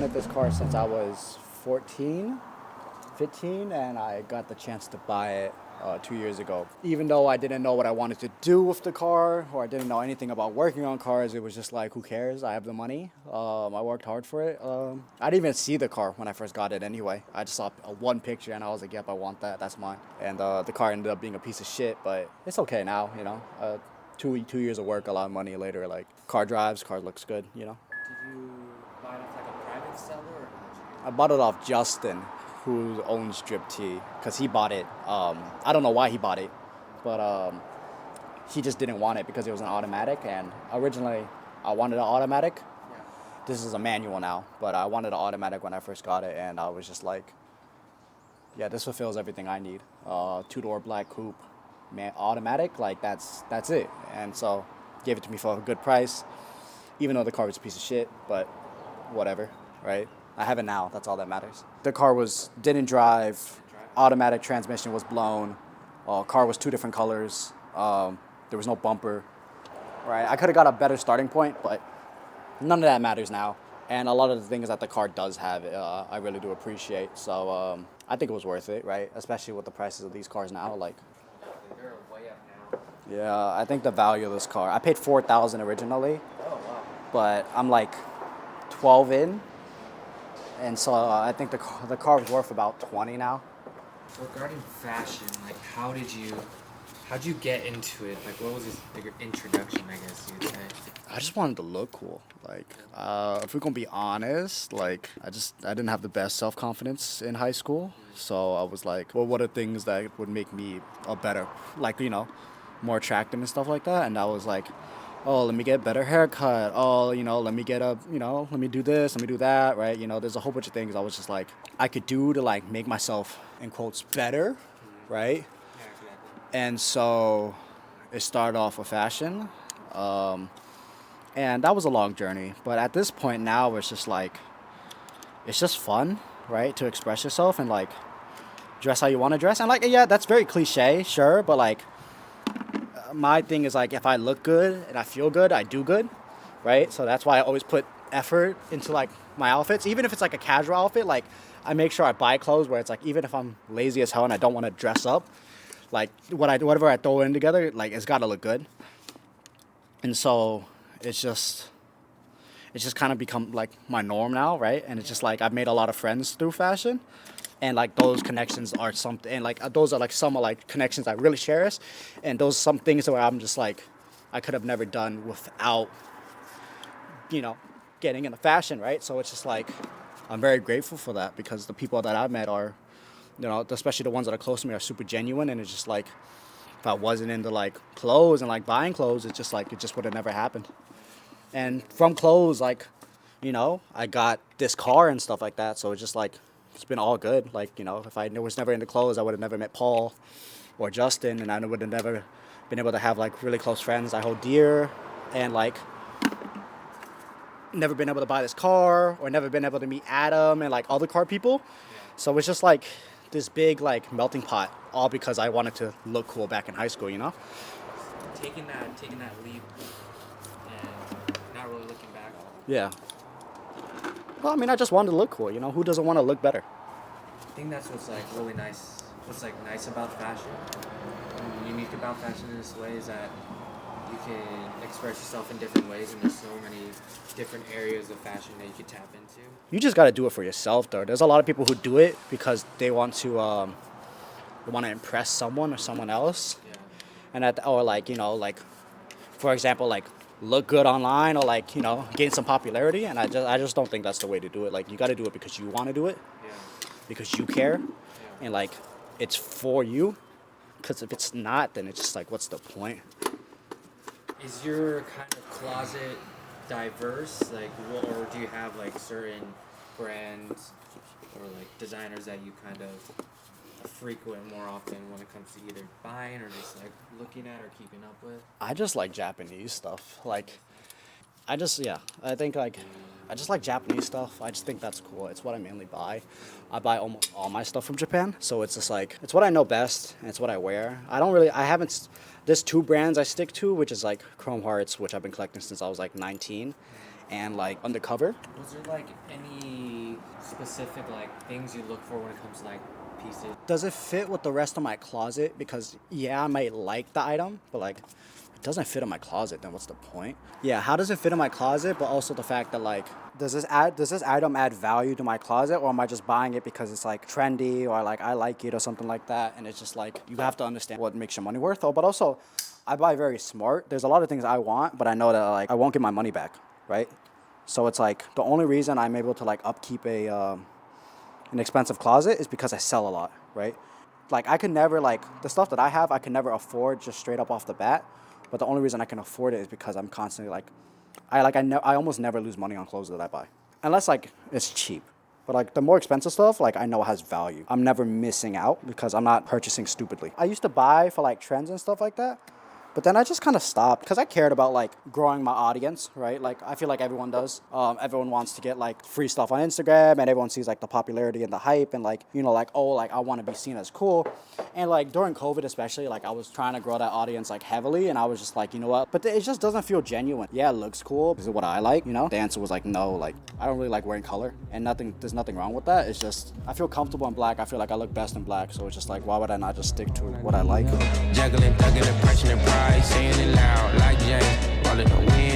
wanted this car since I was 14, 15, and I got the chance to buy it 2 years ago. Even though I didn't know what I wanted to do with the car, or I didn't know anything about working on cars, it was just like, who cares? I have the money. I worked hard for it. I didn't even see the car when I first got it anyway. I just saw one picture and I was like, yep, I want that. That's mine. And the car ended up being a piece of shit, but it's okay now, you know. 2 years of work, a lot of money later, like car drives, car looks good, you know. Did you buy it off like a private seller or how did you? I bought it off Justin, who owns Drip T, because he bought it. I don't know why he bought it, but he just didn't want it because it was an automatic. And originally, I wanted an automatic. Yeah. This is a manual now, but I wanted an automatic when I first got it, and I was just like, yeah, this fulfills everything I need. Two-door black coupe, automatic, like that's it. And so, gave it to me for a good price, even though the car was a piece of shit, but whatever, right? I have it now. That's all that matters. The car didn't drive. Automatic transmission was blown. Car was two different colors. There was no bumper. Right. I could have got a better starting point, but none of that matters now. And a lot of the things that the car does have, I really do appreciate. So I think it was worth it, right? Especially with the prices of these cars now. Like, They're way up now. yeah, I think the value of this car. I paid $4,000 originally, Oh wow. but I'm like 12 in. And so I think the car was worth about 20 now. So regarding fashion, like how'd you get into it? Like what was your introduction, I guess you'd say? I just wanted to look cool. Like, if we're gonna be honest, like I didn't have the best self-confidence in high school. So I was like, well, what are things that would make me a better, like, you know, more attractive and stuff like that? And I was like, oh, let me get a better haircut. Oh, you know, let me let me do this, let me do that, right? You know, there's a whole bunch of things I was just like, I could do to like make myself, in quotes, better, right? Yeah, exactly. And so it started off with fashion. And that was a long journey. But at this point now, it's just like, it's just fun, right? To express yourself and like dress how you want to dress. And like, yeah, that's very cliche, sure. But like, my thing is like, if I look good and I feel good, I do good, right? So that's why I always put effort into like my outfits. Even if it's like a casual outfit, like I make sure I buy clothes where it's like, even if I'm lazy as hell and I don't want to dress up, like whatever I throw in together, like it's got to look good. And so it's just kind of become like my norm now, right? And it's just like I've made a lot of friends through fashion, and like those connections are something, and like those are like some of like connections I really cherish, and those some things where I'm just like I could have never done without, you know, getting into fashion, right? So it's just like I'm very grateful for that because the people that I've met are, you know, especially the ones that are close to me are super genuine, and it's just like if I wasn't into like clothes and like buying clothes, it's just like it just would have never happened. And from clothes, like, you know, I got this car and stuff like that. So it's just like, it's been all good. Like, you know, if I was never into clothes, I would have never met Paul or Justin, and I would have never been able to have like really close friends I hold dear, and like never been able to buy this car or never been able to meet Adam and like other car people. So it's just like this big like melting pot, all because I wanted to look cool back in high school, you know? Taking that leap and not really looking back. Yeah. Well, I mean, I just wanted to look cool, you know? Who doesn't want to look better? I think that's what's like really nice. What's like nice about fashion, and unique about fashion in this way is that you can express yourself in different ways, and there's so many different areas of fashion that you can tap into. You just got to do it for yourself, though. There's a lot of people who do it because they want to impress someone or someone else, Yeah. and or like, you know, like, for example, like look good online or like, you know, gain some popularity. And I just don't think that's the way to do it. Like, you got to do it because you want to do it, Yeah. because you care, Yeah. and like it's for you. Because if it's not, then it's just like, what's the point? Is your kind of closet diverse? Like, or do you have like certain brands or like designers that you kind of frequent more often when it comes to either buying or just like looking at or keeping up with? I just like Japanese stuff. Like, I just like Japanese stuff. I just think that's cool. It's what I mainly buy. I buy almost all my stuff from Japan, so it's just like, it's what I know best, and it's what I wear. There's two brands I stick to, which is like Chrome Hearts, which I've been collecting since I was like 19, and like Undercover. Was there like any specific like things you look for when it comes to like pieces? Does it fit with the rest of my closet? Because yeah, I might like the item, but like it doesn't fit in my closet, then what's the point? Yeah, how does it fit in my closet? But also the fact that like does this item add value to my closet, or am I just buying it because it's like trendy or like I like it or something like that? And it's just like you have to understand what makes your money worth. Oh, but also I buy very smart. There's a lot of things I want, but I know that like I won't get my money back, right? So it's like the only reason I'm able to like upkeep an expensive closet is because I sell a lot, right? Like I could never like the stuff that I have, I could never afford just straight up off the bat. But the only reason I can afford it is because I'm constantly like, I almost never lose money on clothes that I buy, unless like it's cheap. But like the more expensive stuff, like I know has value. I'm never missing out because I'm not purchasing stupidly. I used to buy for like trends and stuff like that. But then I just kind of stopped because I cared about like growing my audience, right? Like I feel like everyone does. Everyone wants to get like free stuff on Instagram, and everyone sees like the popularity and the hype, and like like oh like I want to be seen as cool. And like during COVID especially, like I was trying to grow that audience like heavily, and I was just like, you know what? But it just doesn't feel genuine. Yeah, it looks cool. This is what I like, The answer was like no, like I don't really like wearing color, and there's nothing wrong with that. It's just I feel comfortable in black. I feel like I look best in black, so it's just like why would I not just stick to what I like? Juggling, thugging, impression and pride, saying it loud like James. Rolling the wind.